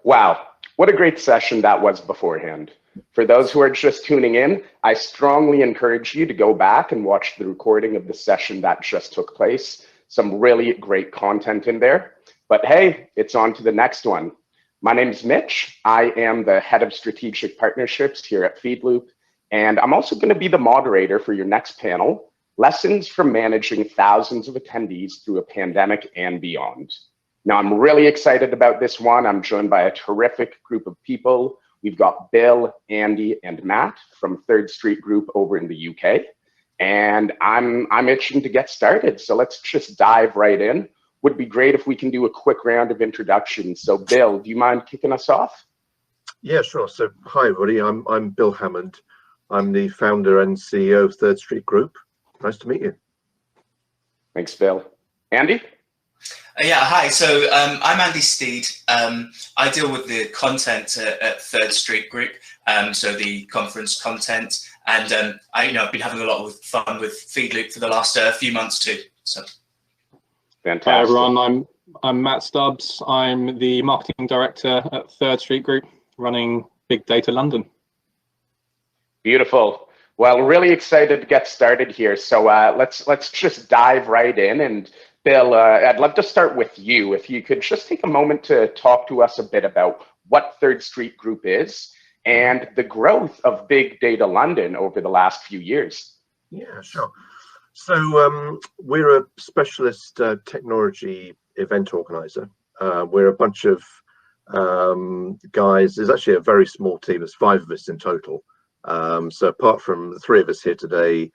Wow, what a great session that was beforehand. For those who are just tuning in, I strongly encourage you to go back and watch the recording of the session that just took place. Some really great content in there. But hey, it's on to the next one. My name is Mitch. I am the head of strategic partnerships here at PheedLoop, and I'm also going to be the moderator for your next panel, Lessons from Managing Thousands of Attendees Through a Pandemic and Beyond. Now, I'm really excited about this one. I'm joined by a terrific group of people. We've got Bill, Andy, and Matt from Third Street Group over in the UK. And I'm itching to get started. So let's just dive right in. Would be great if we can do a quick round of introductions. So Bill, do you mind kicking us off? Yeah, sure. So hi, everybody. I'm Bill Hammond. I'm the founder and CEO of Third Street Group. Nice to meet you. Thanks, Bill. Andy? Yeah, hi. So I'm Andy Steed. I deal with the content at Third Street Group, so the conference content, and I've been having a lot of fun with PheedLoop for the last few months too. So, fantastic. Hi everyone. I'm Matt Stubbs. I'm the marketing director at Third Street Group, running Big Data London. Beautiful. Well, really excited to get started here. So let's just dive right in. And Bill, I'd love to start with you. If you could just take a moment to talk to us a bit about what Third Street Group is and the growth of Big Data London over the last few years. Yeah, sure. So we're a specialist technology event organizer. We're a bunch of guys. There's actually a very small team. There's 5 of us in total. So apart from the 3 of us here today,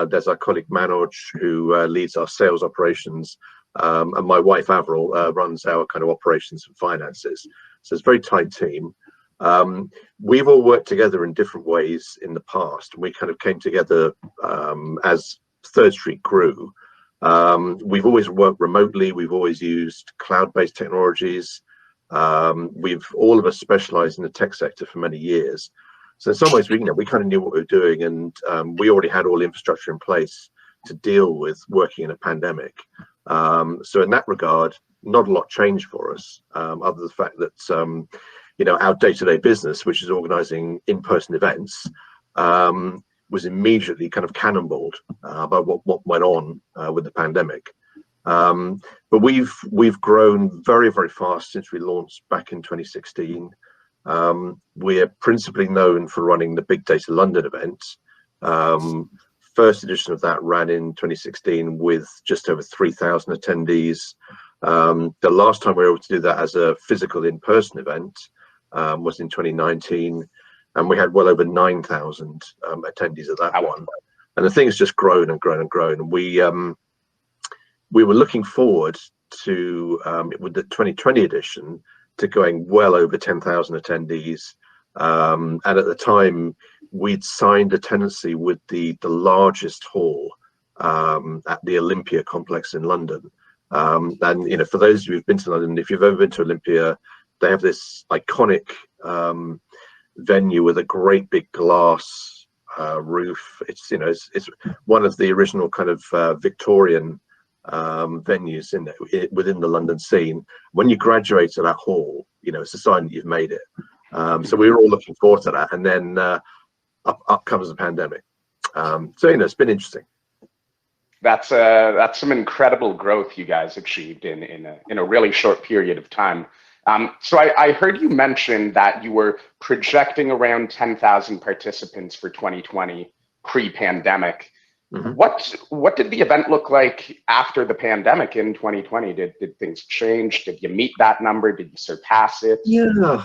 there's our colleague Manoj, who leads our sales operations, and my wife Avril runs our kind of operations and finances. So it's a very tight team. We've all worked together in different ways in the past. We kind of came together as Third Street grew. We've always worked remotely. We've always used cloud-based technologies. We've all of us specialized in the tech sector for many years. So in some ways, we kind of knew what we were doing, and we already had all the infrastructure in place to deal with working in a pandemic. So in that regard, not a lot changed for us, other than the fact that our day-to-day business, which is organizing in-person events, was immediately kind of cannonballed by what went on with the pandemic. But we've grown very, very fast since we launched back in 2016. We're principally known for running the Big Data London event. First edition of that ran in 2016 with just over 3,000 attendees. The last time we were able to do that as a physical in-person event was in 2019, and we had well over 9,000 attendees at that one. And the thing has just grown and grown and grown. And we were looking forward to with the 2020 edition to going well over 10,000 attendees, and at the time we'd signed a tenancy with the largest hall at the Olympia complex in London. And for those of you who've been to London, if you've ever been to Olympia, they have this iconic venue with a great big glass roof. It's one of the original kind of Victorian venues within the London scene. When you graduate to that hall, it's a sign that you've made it. So we were all looking forward to that, and then up comes the pandemic. So it's been interesting. That's some incredible growth you guys achieved in a really short period of time. So I heard you mention that you were projecting around 10,000 participants for 2020 pre-pandemic. Mm-hmm. What did the event look like after the pandemic in 2020? Did things change? Did you meet that number? Did you surpass it? Yeah.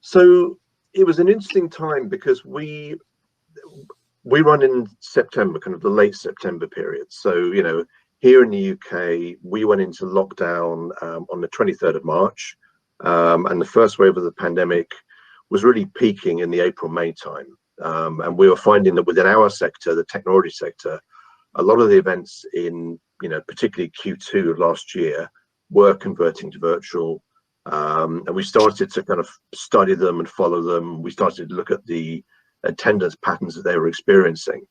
So it was an interesting time because we run in September, kind of the late September period. So here in the UK, we went into lockdown on the 23rd of March, and the first wave of the pandemic was really peaking in the April-May time. And we were finding that within our sector, the technology sector, a lot of the events in, particularly Q2 of last year, were converting to virtual. And we started to kind of study them and follow them. We started to look at the attendance patterns that they were experiencing.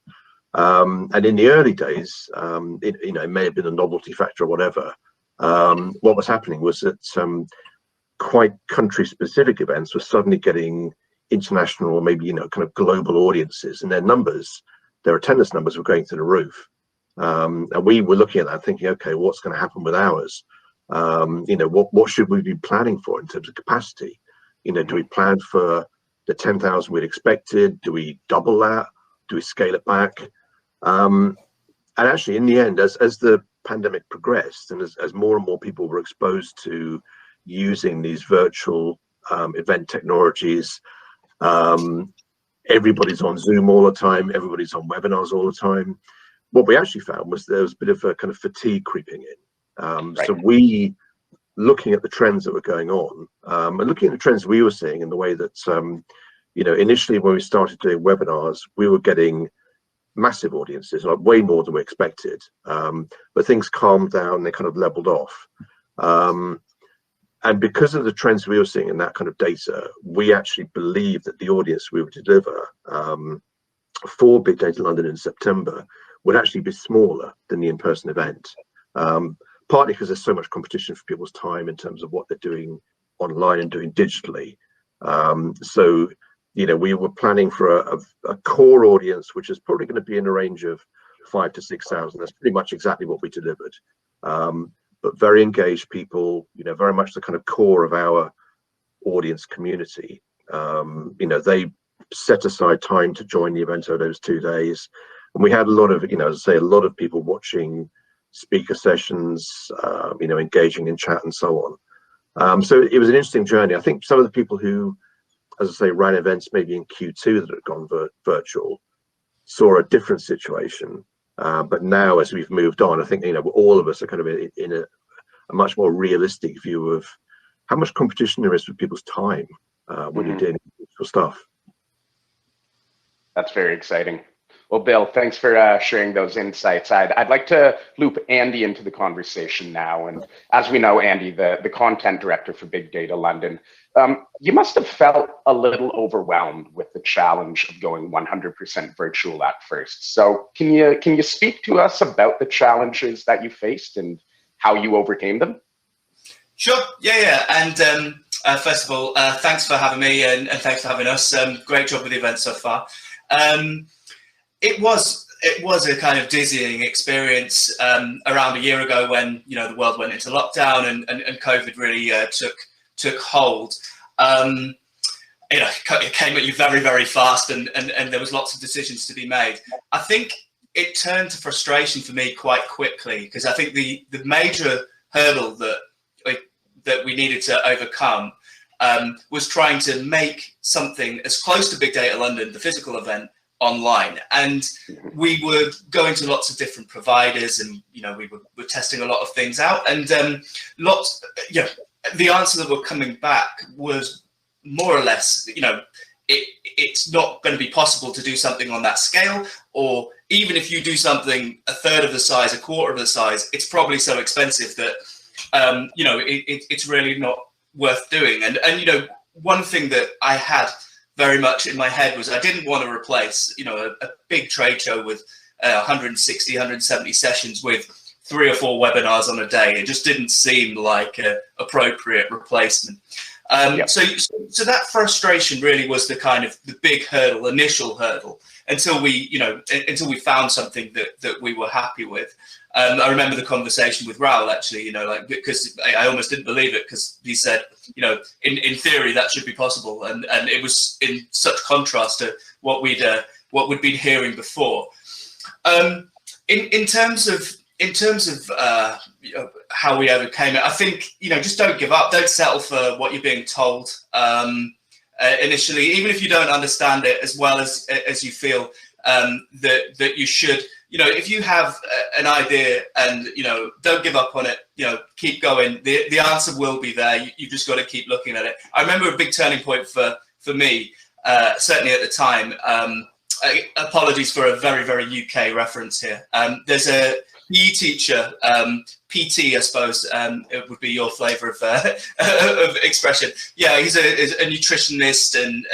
And in the early days, it may have been a novelty factor or whatever. What was happening was that quite country-specific events were suddenly getting international or maybe, kind of global audiences, and their attendance numbers were going through the roof. And we were looking at that thinking, okay, what's going to happen with ours? What should we be planning for in terms of capacity? Do we plan for the 10,000 we'd expected? Do we double that? Do we scale it back? And actually, in the end, as the pandemic progressed and as more and more people were exposed to using these virtual event technologies, everybody's on Zoom all the time, everybody's on webinars all the time. What we actually found was there was a bit of a kind of fatigue creeping in. Right. So we, looking at the trends that were going on, and looking at the trends we were seeing in the way that, initially when we started doing webinars, we were getting massive audiences, like way more than we expected. But things calmed down, they kind of leveled off. And because of the trends we were seeing in that kind of data, we actually believed that the audience we would deliver for Big Data London in September would actually be smaller than the in-person event. Partly because there's so much competition for people's time in terms of what they're doing online and doing digitally. So, we were planning for a core audience, which is probably going to be in a range of 5,000 to 6,000. That's pretty much exactly what we delivered. But very engaged people, very much the kind of core of our audience community. They set aside time to join the event over those 2 days. And we had a lot of, as I say, a lot of people watching speaker sessions, engaging in chat and so on. So it was an interesting journey. I think some of the people who, as I say, ran events maybe in Q2 that had gone virtual saw a different situation. But now, as we've moved on, I think, all of us are kind of in a much more realistic view of how much competition there is for people's time when you're doing digital stuff. That's very exciting. Well, Bill, thanks for sharing those insights. I'd like to loop Andy into the conversation now. And as we know, Andy, the content director for Big Data London, you must have felt a little overwhelmed with the challenge of going 100% virtual at first. So can you speak to us about the challenges that you faced and how you overcame them? Sure. Yeah. And first of all, thanks for having me and thanks for having us. Great job with the event so far. It was a kind of dizzying experience around a year ago when the world went into lockdown and COVID really took hold. It came at you very, very fast, and there was lots of decisions to be made. I think it turned to frustration for me quite quickly, because I think the major hurdle that we needed to overcome was trying to make something as close to Big Data London, the physical event, online. And we were going to lots of different providers, and we were testing a lot of things out, and the answer that were coming back was more or less, it's not going to be possible to do something on that scale, or even if you do something a third of the size, a quarter of the size, it's probably so expensive that it's really not worth doing. And one thing that I had very much in my head was I didn't want to replace a big trade show with 160, 170 sessions with 3 or 4 webinars on a day. It just didn't seem like an appropriate replacement. So that frustration really was the big hurdle, initial hurdle, until we found something that we were happy with. I remember the conversation with Raoul, actually, because I almost didn't believe it, because he said, in theory that should be possible, and it was in such contrast to what we'd been hearing before. In terms of how we overcame it, I think just don't give up, don't settle for what you're being told initially, even if you don't understand it as well as you feel that you should. If you have an idea and don't give up on it, keep going. The answer will be there. You've just got to keep looking at it. I remember a big turning point for me, certainly at the time. Apologies for a very, very UK reference here. There's a PE teacher, PT, I suppose, it would be your flavour of expression. Yeah, he's a nutritionist, and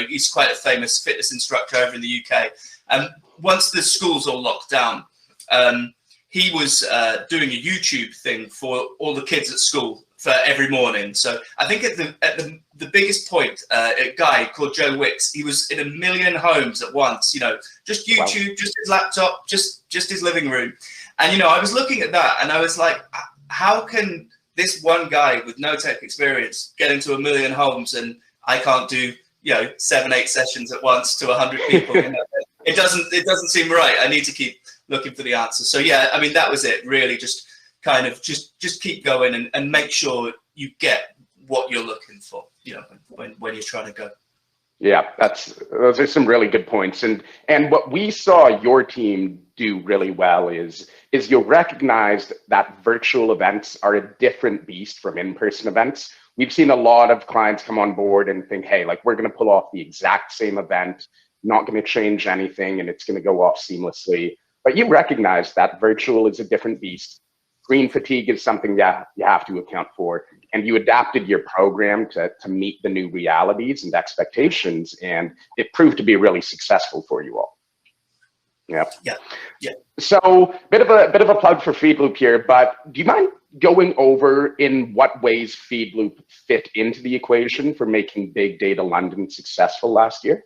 he's quite a famous fitness instructor over in the UK. Once the schools all locked down, he was doing a YouTube thing for all the kids at school for every morning. So I think at the biggest point, a guy called Joe Wicks, he was in 1 million homes at once, you know, just YouTube, wow. Just his laptop, just his living room. And, you know, I was looking at that and I was like, how can this one guy with no tech experience get into 1 million homes and I can't do, you know, 7-8 sessions at once to 100 people? You know? It doesn't seem right. I need to keep looking for the answer. So yeah, I mean, that was it really. Just kind of just keep going and make sure you get what you're looking for, you know, when you're trying to go. Yeah, those are some really good points. And what we saw your team do really well is you recognized that virtual events are a different beast from in-person events. We've seen a lot of clients come on board and think, hey, like, we're going to pull off the exact same event, not going to change anything, and it's going to go off seamlessly. But you recognize that virtual is a different beast. Screen fatigue is something that you have to account for, and you adapted your program to meet the new realities and expectations, and it proved to be really successful for you all. Yeah. So bit of a plug for PheedLoop here, but do you mind going over in what ways PheedLoop fit into the equation for making Big Data London successful last year?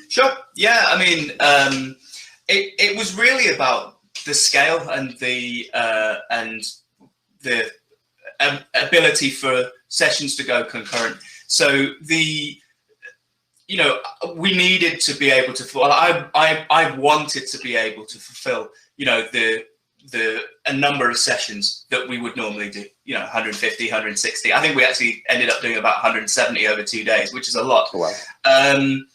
Sure. Yeah. I mean, it was really about the scale and the ability for sessions to go concurrent. So you know, we needed to be able to. Well, I wanted to be able to fulfill, you know, a number of sessions that we would normally do. You know, 150, 160. I think we actually ended up doing about 170 over 2 days, which is a lot. Wow. You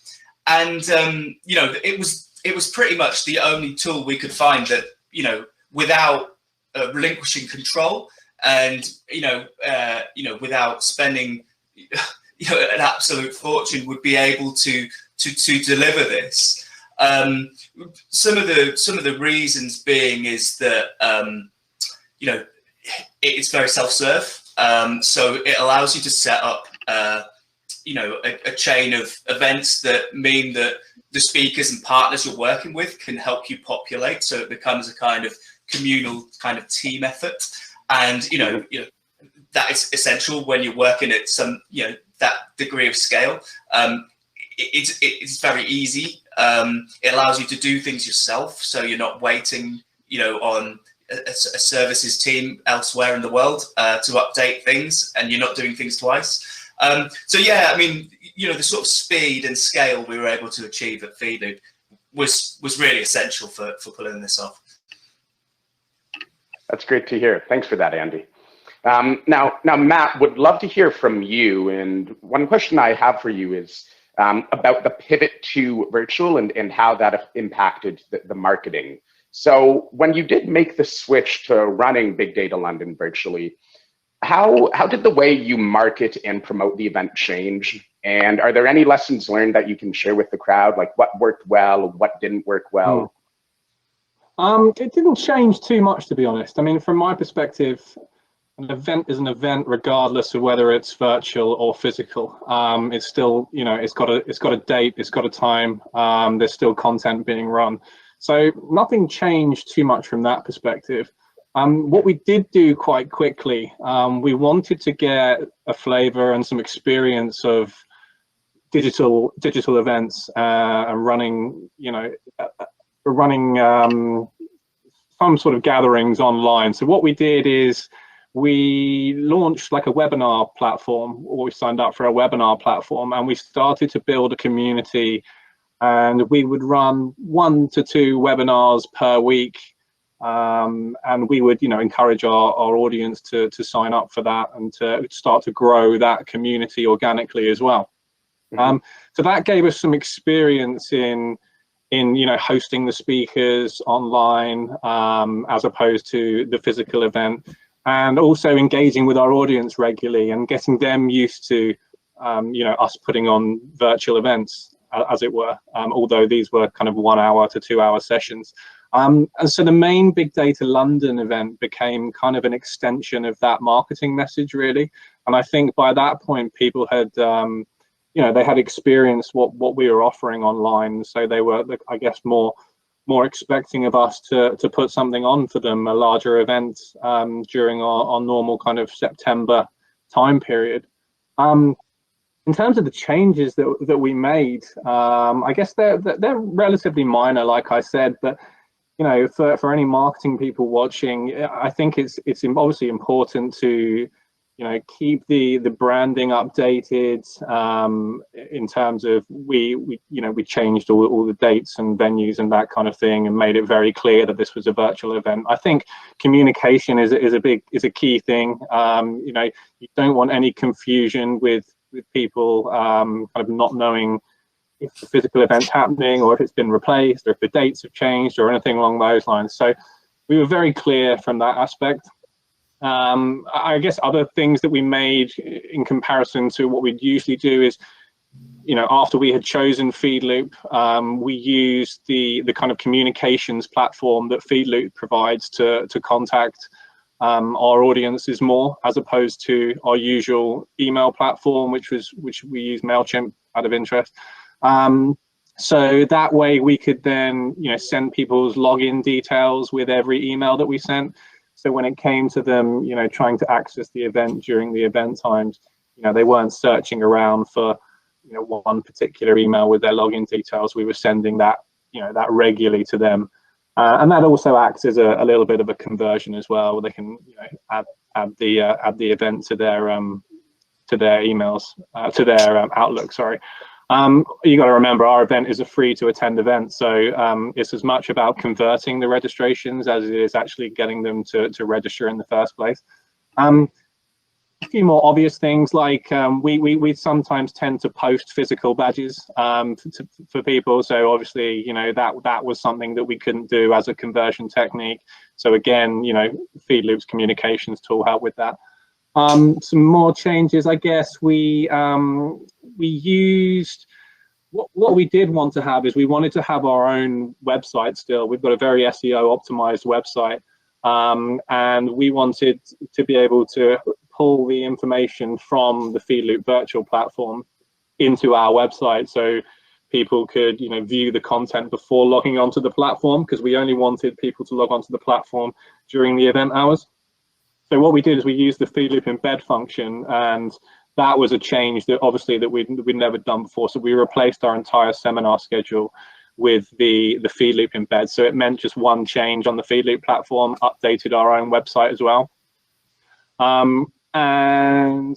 know, it was pretty much the only tool we could find that, you know, without relinquishing control and, you know, without spending, you know, an absolute fortune, would be able to deliver this. Some of the reasons being is that, you know, it's very self-serve. So it allows you to set up, you know, a chain of events that mean that the speakers and partners you're working with can help you populate. So it becomes a kind of communal kind of team effort. And, you know that is essential when you're working at some, you know, that degree of scale. It's very easy. It allows you to do things yourself. So you're not waiting, you know, on a services team elsewhere in the world to update things, and you're not doing things twice. So yeah, I mean, you know, the sort of speed and scale we were able to achieve at PheedLoop was really essential for pulling this off. That's great to hear. Thanks for that, Andy. Now, Matt, would love to hear from you. And one question I have for you is about the pivot to virtual and how that impacted the marketing. So when you did make the switch to running Big Data London virtually, how did the way you market and promote the event change? And are there any lessons learned that you can share with the crowd, like what worked well, what didn't work well? It didn't change too much, to be honest. I mean, from my perspective, an event is an event regardless of whether it's virtual or physical. It's still, you know, it's got a date, it's got a time. There's still content being run, so nothing changed too much from that perspective. What we did do quite quickly, we wanted to get a flavor and some experience of digital events and running, you know, some sort of gatherings online. So what we did is we launched like a webinar platform, or we signed up for a webinar platform, and we started to build a community, and we would run 1 to 2 webinars per week. And we would, you know, encourage our audience to sign up for that and to start to grow that community organically as well. So that gave us some experience in you know, hosting the speakers online as opposed to the physical event, and also engaging with our audience regularly and getting them used to you know, us putting on virtual events, as it were, although these were kind of 1 hour to 2 hour sessions. And so the main Big Data London event became kind of an extension of that marketing message, really. And I think by that point, people had, you know, they had experienced what we were offering online. So they were, I guess, more more expecting of us to put something on for them, a larger event during our normal kind of September time period. In terms of the changes that we made, I guess they're relatively minor, like I said, but you know, for any marketing people watching, I think it's obviously important to, you know, keep the branding updated. In terms of we changed all the dates and venues and that kind of thing, and made it very clear that this was a virtual event. I think communication is a key thing. You know, you don't want any confusion with people kind of not knowing if the physical event's happening or if it's been replaced or if the dates have changed or anything along those lines. So we were very clear from that aspect. I guess other things that we made in comparison to what we'd usually do is, you know, after we had chosen PheedLoop, we used the kind of communications platform that PheedLoop provides to contact our audiences more, as opposed to our usual email platform, which we use MailChimp out of interest. So that way we could then, you know, send people's login details with every email that we sent. So when it came to them, you know, trying to access the event during the event times, you know, they weren't searching around for, you know, one particular email with their login details. We were sending that, you know, that regularly to them. And that also acts as a little bit of a conversion as well, where they can, you know, add the event to their emails, to their Outlook, sorry. You got to remember, our event is a free to attend event, so it's as much about converting the registrations as it is actually getting them to register in the first place. A few more obvious things, like we sometimes tend to post physical badges for people, so obviously, you know, that was something that we couldn't do as a conversion technique. So again, you know, PheedLoop's communications tool helped with that. Some more changes, I guess. We used, what we did want to have is we wanted to have our own website still. We've got a very SEO optimized website, and we wanted to be able to pull the information from the PheedLoop virtual platform into our website, so people could, you know, view the content before logging onto the platform, because we only wanted people to log onto the platform during the event hours. So what we did is we used the PheedLoop embed function, and that was a change that obviously that we'd never done before. So we replaced our entire seminar schedule with the PheedLoop embed. So it meant just one change on the PheedLoop platform, updated our own website as well. And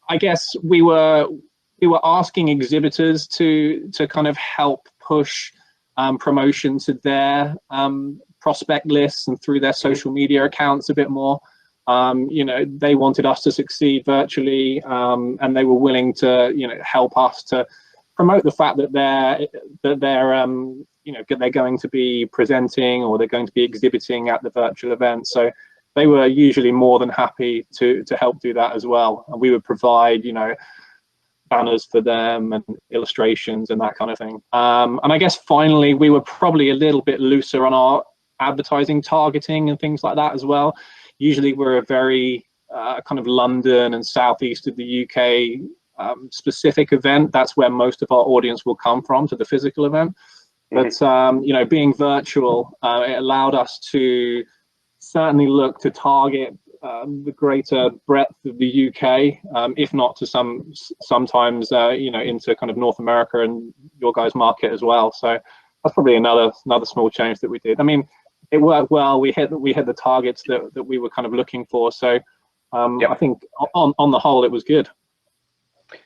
I guess we were asking exhibitors to kind of help push promotion to their prospect lists and through their social media accounts a bit more. You know, they wanted us to succeed virtually, and they were willing to, you know, help us to promote the fact that they're you know, they're going to be presenting or they're going to be exhibiting at the virtual event. So they were usually more than happy to help do that as well. And we would provide, you know, banners for them and illustrations and that kind of thing. And I guess finally, we were probably a little bit looser on our advertising targeting and things like that as well. Usually we're a very kind of London and southeast of the UK specific event. That's where most of our audience will come from, to the physical event. But you know, being virtual, it allowed us to certainly look to target the greater breadth of the UK, if not to sometimes you know, into kind of North America and your guys' market as well. So that's probably another small change that we did. I mean, it worked well. We hit the targets that we were kind of looking for. So I think on the whole, it was good.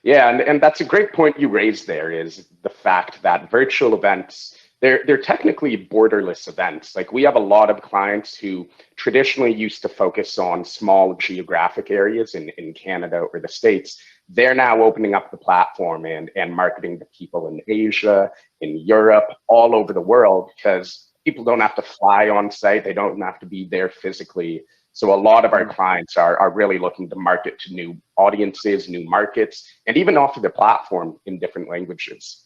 Yeah, and that's a great point you raised there, is the fact that virtual events, they're technically borderless events. Like, we have a lot of clients who traditionally used to focus on small geographic areas in Canada or the States. They're now opening up the platform and marketing to people in Asia, in Europe, all over the world, because people don't have to fly on site. They don't have to be there physically. So a lot of our clients are really looking to market to new audiences, new markets, and even offer the platform in different languages.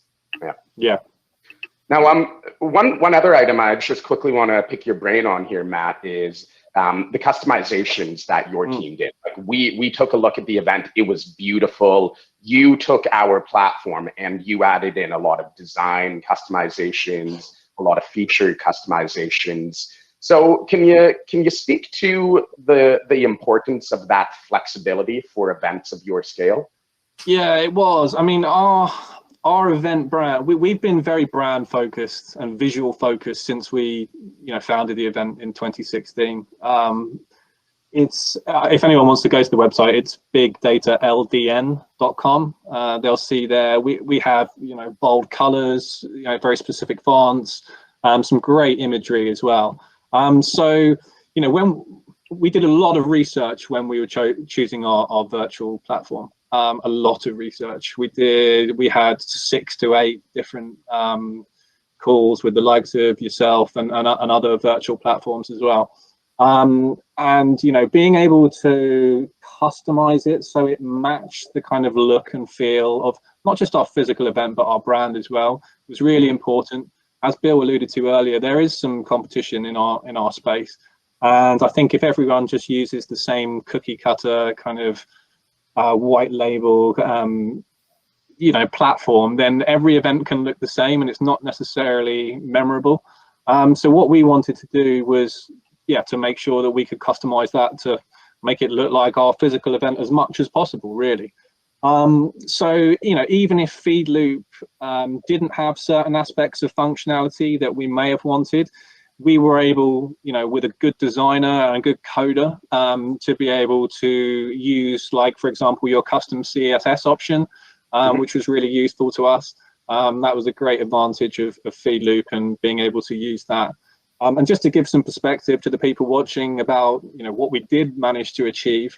Yeah. Now, one other item I just quickly want to pick your brain on here, Matt, is the customizations that your team did. Like, we took a look at the event. It was beautiful. You took our platform and you added in a lot of design customizations, a lot of feature customizations. So can you speak to the importance of that flexibility for events of your scale? Yeah, it was. I mean, our event brand, we've been very brand focused and visual focused since we founded the event in 2016. It's if anyone wants to go to the website, it's bigdataLDN.com. They'll see there we have bold colors, very specific fonts, some great imagery as well. So when we did a lot of research when we were choosing our virtual platform, a lot of research. We had 6 to 8 different calls with the likes of yourself and other virtual platforms as well. And being able to customize it so it matched the kind of look and feel of not just our physical event but our brand as well was really important. As Bill alluded to earlier, there is some competition in our space, and I think if everyone just uses the same cookie cutter kind of white label platform, then every event can look the same and it's not necessarily memorable. So what we wanted to do was to make sure that we could customize that to make it look like our physical event as much as possible, really. So even if PheedLoop didn't have certain aspects of functionality that we may have wanted, we were able, with a good designer and a good coder, to be able to use, like, for example, your custom CSS option, which was really useful to us. That was a great advantage of PheedLoop and being able to use that. And just to give some perspective to the people watching about, what we did manage to achieve,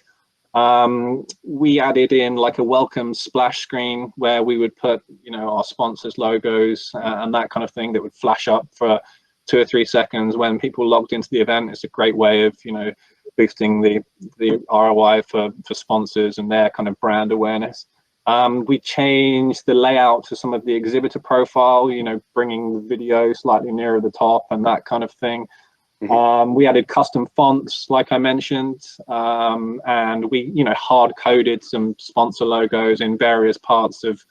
we added in like a welcome splash screen where we would put, our sponsors' logos and that kind of thing that would flash up for 2 or 3 seconds when people logged into the event. It's a great way of, boosting the ROI for sponsors and their kind of brand awareness. We changed the layout to some of the exhibitor profile, bringing the video slightly nearer the top and that kind of thing. We added custom fonts, like I mentioned, and we, hard coded some sponsor logos in various parts of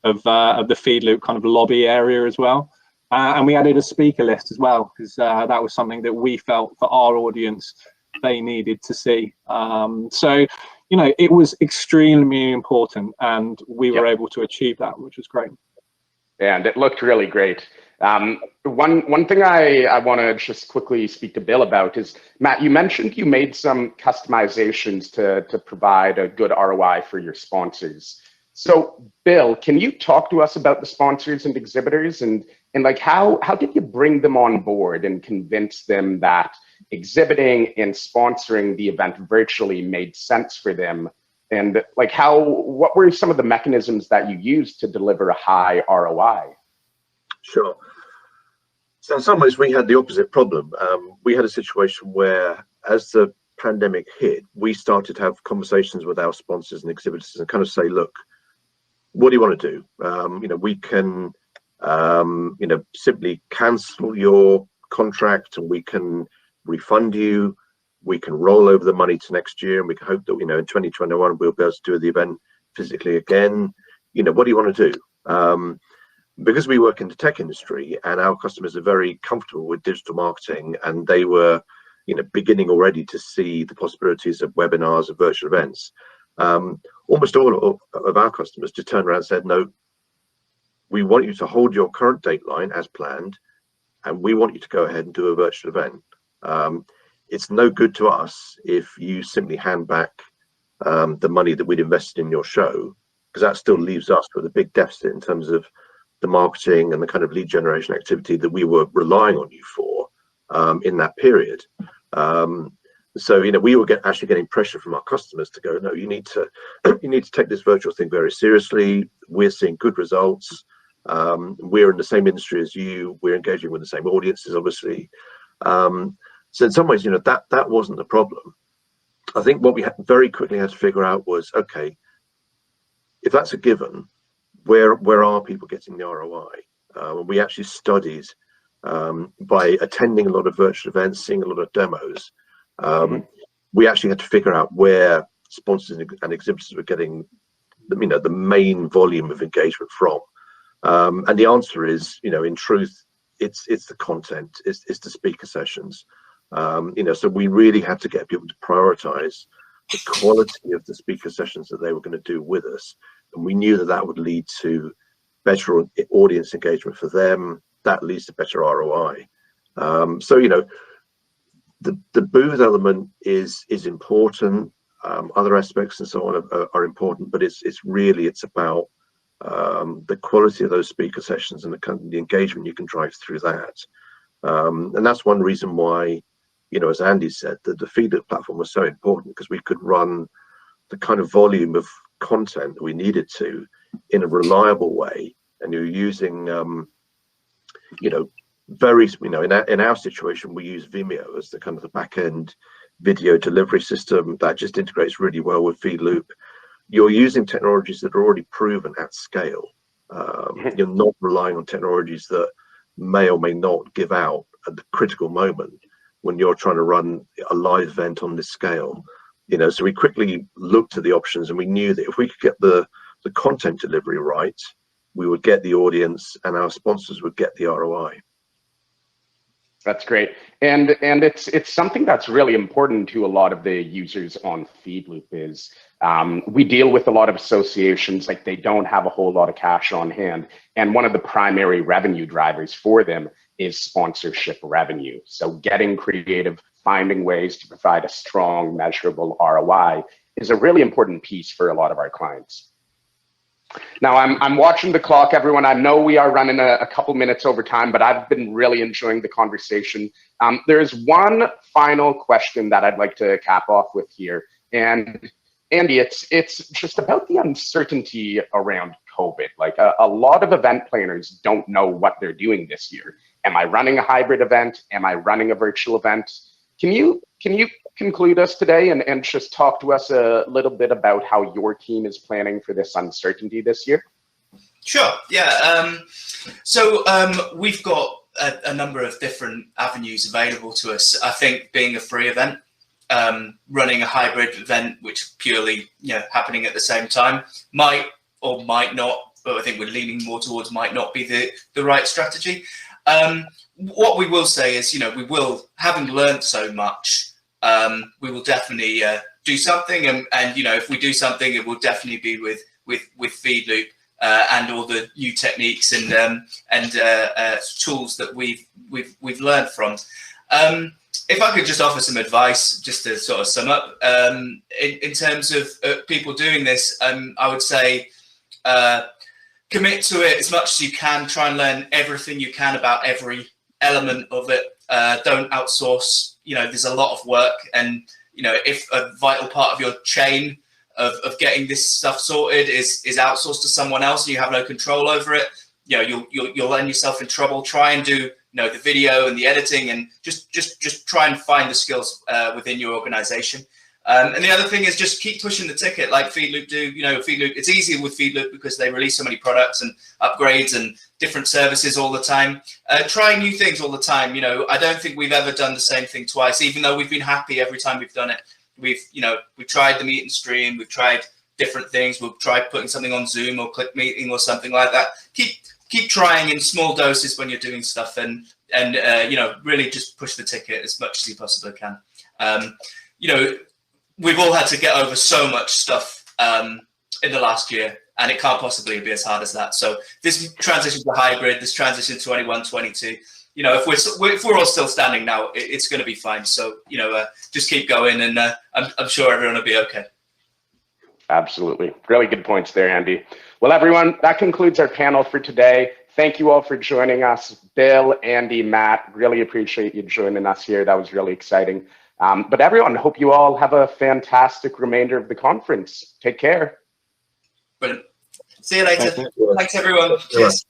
the PheedLoop kind of lobby area as well. And we added a speaker list as well, because that was something that we felt for our audience they needed to see. So, it was extremely important, and we were able to achieve that, which was great. And it looked really great. One thing I want to just quickly speak to Bill about is, Matt, you mentioned you made some customizations to provide a good ROI for your sponsors. So Bill, can you talk to us about the sponsors and exhibitors and like how did you bring them on board and convince them that exhibiting and sponsoring the event virtually made sense for them? And like what were some of the mechanisms that you used to deliver a high ROI? Sure. So in some ways we had the opposite problem. We had a situation where, as the pandemic hit, we started to have conversations with our sponsors and exhibitors and kind of say, look, what do you want to do? We can, simply cancel your contract and we can refund you. We can roll over the money to next year, and we can hope that, in 2021, we'll be able to do the event physically again. What do you want to do? Because we work in the tech industry and our customers are very comfortable with digital marketing, and they were, beginning already to see the possibilities of webinars and virtual events. Almost all of our customers just turned around and said, no, we want you to hold your current date line as planned, and we want you to go ahead and do a virtual event. It's no good to us if you simply hand back the money that we'd invested in your show, because that still leaves us with a big deficit in terms of the marketing and the kind of lead generation activity that we were relying on you for in that period. So we were actually getting pressure from our customers to go, no, you need to take this virtual thing very seriously. We're seeing good results. We're in the same industry as you. We're engaging with the same audiences, obviously. So in some ways, that wasn't the problem. I think what we very quickly had to figure out was, okay, if that's a given, where are people getting the ROI? We actually studied by attending a lot of virtual events, seeing a lot of demos. We actually had to figure out where sponsors and exhibitors were getting the main volume of engagement from. And the answer is, in truth, it's the content, it's the speaker sessions. So we really had to get people to prioritize the quality of the speaker sessions that they were going to do with us, and we knew that that would lead to better audience engagement for them. That leads to better ROI. The booth element is important. Other aspects and so on are important, but it's about the quality of those speaker sessions and the engagement you can drive through that. And that's one reason why, as Andy said, that the PheedLoop platform was so important, because we could run the kind of volume of content that we needed to in a reliable way. And you're using, in our situation, we use Vimeo as the kind of the back end video delivery system that just integrates really well with PheedLoop. You're using technologies that are already proven at scale. You're not relying on technologies that may or may not give out at the critical moment when you're trying to run a live event on this scale. So we quickly looked at the options, and we knew that if we could get the content delivery right, we would get the audience and our sponsors would get the ROI. That's great. And it's something that's really important to a lot of the users on PheedLoop is we deal with a lot of associations, like they don't have a whole lot of cash on hand. And one of the primary revenue drivers for them is sponsorship revenue. So getting creative, finding ways to provide a strong, measurable ROI is a really important piece for a lot of our clients. Now, I'm watching the clock, everyone. I know we are running a couple minutes over time, but I've been really enjoying the conversation. There's one final question that I'd like to cap off with here. And Andy, it's just about the uncertainty around COVID. Like a lot of event planners don't know what they're doing this year. Am I running a hybrid event? Am I running a virtual event? Can you conclude us today and just talk to us a little bit about how your team is planning for this uncertainty this year? Sure, yeah. We've got a number of different avenues available to us. I think being a free event, running a hybrid event, which purely happening at the same time, might or might not, but I think we're leaning more towards might not be the right strategy. What we will say is, we will, having learned so much, we will definitely do something, and if we do something, it will definitely be with PheedLoop and all the new techniques and tools that we've learned from. If I could just offer some advice, just to sort of sum up, in terms of people doing this, I would say commit to it as much as you can. Try and learn everything you can about every element of it. Don't outsource. There's a lot of work, and if a vital part of your chain of getting this stuff sorted is outsourced to someone else and you have no control over it, you'll land yourself in trouble. Try and do the video and the editing, and just try and find the skills within your organization. And the other thing is just keep pushing the ticket like PheedLoop do. PheedLoop, it's easier with PheedLoop because they release so many products and upgrades and different services all the time. Try new things all the time. I don't think we've ever done the same thing twice, even though we've been happy every time we've done it. We've tried the meet and stream, we've tried different things. We've tried putting something on Zoom or Click Meeting or something like that. Keep trying in small doses when you're doing stuff, and really just push the ticket as much as you possibly can. We've all had to get over so much stuff in the last year, and it can't possibly be as hard as that. So this transition to hybrid, this transition to 21-22, if we're all still standing now, it's going to be fine. So just keep going, and I'm sure everyone will be okay. Absolutely, really good points there, Andy. Well, everyone, that concludes our panel for today. Thank you all for joining us. Bill, Andy, Matt, really appreciate you joining us here. That was really exciting. But everyone, hope you all have a fantastic remainder of the conference. Take care. Brilliant. See you later. Thanks everyone. Cheers.